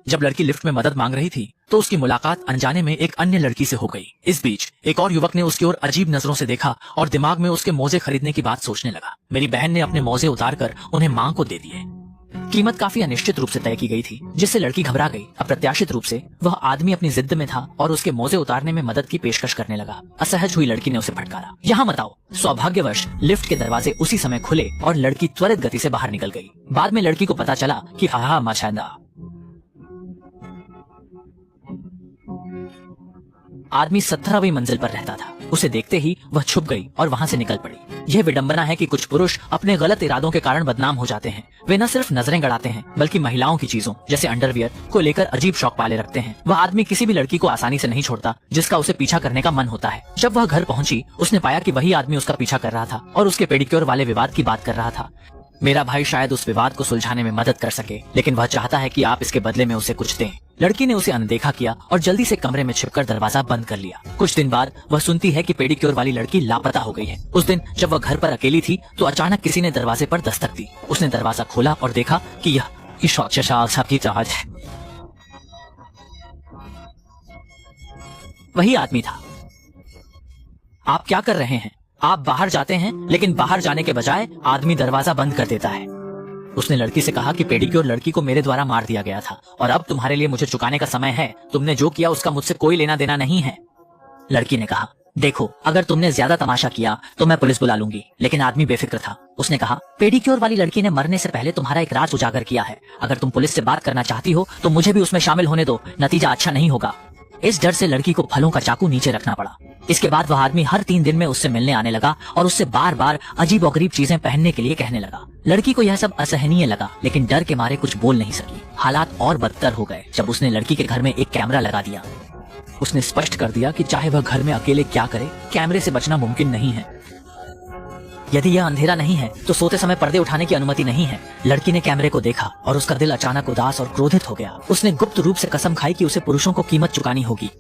जब लड़की लिफ्ट में मदद मांग रही थी तो उसकी मुलाकात अनजाने में एक अन्य लड़की से हो गई। इस बीच एक और युवक ने उसकी ओर अजीब नजरों से देखा और दिमाग में उसके मोजे खरीदने की बात सोचने लगा। मेरी बहन ने अपने मोजे उतारकर उन्हें मां को दे दिए। कीमत काफी अनिश्चित रूप से तय की गई थी, जिससे लड़की घबरा गई। अप्रत्याशित रूप से वह आदमी अपनी जिद में था और उसके मोजे उतारने में मदद की पेशकश करने लगा। असहज हुई लड़की ने उसे फटकारा, यहाँ मत आओ। सौभाग्यवश लिफ्ट के दरवाजे उसी समय खुले और लड़की त्वरित गति से बाहर निकल गई। बाद में लड़की को पता चला कि हाहा मचांदा आदमी 17वीं मंजिल पर रहता था। उसे देखते ही वह छुप गई और वहां से निकल पड़ी। यह विडंबना है कि कुछ पुरुष अपने गलत इरादों के कारण बदनाम हो जाते हैं। वे न सिर्फ नजरें गड़ाते हैं बल्कि महिलाओं की चीजों जैसे अंडरवियर को लेकर अजीब शौक पाले रखते हैं। वह आदमी किसी भी लड़की को आसानी से नहीं छोड़ता जिसका उसे पीछा करने का मन होता है। जब वह घर पहुंची उसने पाया कि वही आदमी उसका पीछा कर रहा था और उसके पेडिक्योर वाले विवाद की बात कर रहा था। मेरा भाई शायद उस विवाद को सुलझाने में मदद कर सके, लेकिन वह चाहता है कि आप इसके बदले में उसे कुछ दें। लड़की ने उसे अनदेखा किया और जल्दी से कमरे में छिपकर दरवाजा बंद कर लिया। कुछ दिन बाद वह सुनती है कि पेडिक्योर वाली लड़की लापता हो गई है। उस दिन जब वह घर पर अकेली थी तो अचानक किसी ने दरवाजे पर दस्तक दी। उसने दरवाजा खोला और देखा कि यह वही आदमी था। आप क्या कर रहे हैं? आप बाहर जाते हैं, लेकिन बाहर जाने के बजाय आदमी दरवाजा बंद कर देता है। उसने लड़की से कहा कि पेडिक्योर लड़की को मेरे द्वारा मार दिया गया था और अब तुम्हारे लिए मुझे चुकाने का समय है। तुमने जो किया उसका मुझसे कोई लेना देना नहीं है। लड़की ने कहा, देखो, अगर तुमने ज्यादा तमाशा किया तो मैं पुलिस बुला लूंगी। लेकिन आदमी बेफिक्र था। उसने कहा, पेडिक्योर वाली लड़की ने मरने से पहले तुम्हारा एक राज उजागर किया है। अगर तुम पुलिस से बात करना चाहती हो तो मुझे भी उसमें शामिल होने दो, नतीजा अच्छा नहीं होगा। इस डर से लड़की को फलों का चाकू नीचे रखना पड़ा। इसके बाद वह आदमी हर 3 दिन में उससे मिलने आने लगा और उससे बार बार अजीब और गरीब चीजें पहनने के लिए कहने लगा। लड़की को यह सब असहनीय लगा, लेकिन डर के मारे कुछ बोल नहीं सकी। हालात और बदतर हो गए जब उसने लड़की के घर में एक कैमरा लगा दिया। उसने स्पष्ट कर दिया कि चाहे वह घर में अकेले क्या करे, कैमरे से बचना मुमकिन नहीं है। यदि यह अंधेरा नहीं है तो सोते समय पर्दे उठाने की अनुमति नहीं है। लड़की ने कैमरे को देखा और उसका दिल अचानक उदास और क्रोधित हो गया। उसने गुप्त रूप से कसम खाई कि उसे पुरुषों को कीमत चुकानी होगी।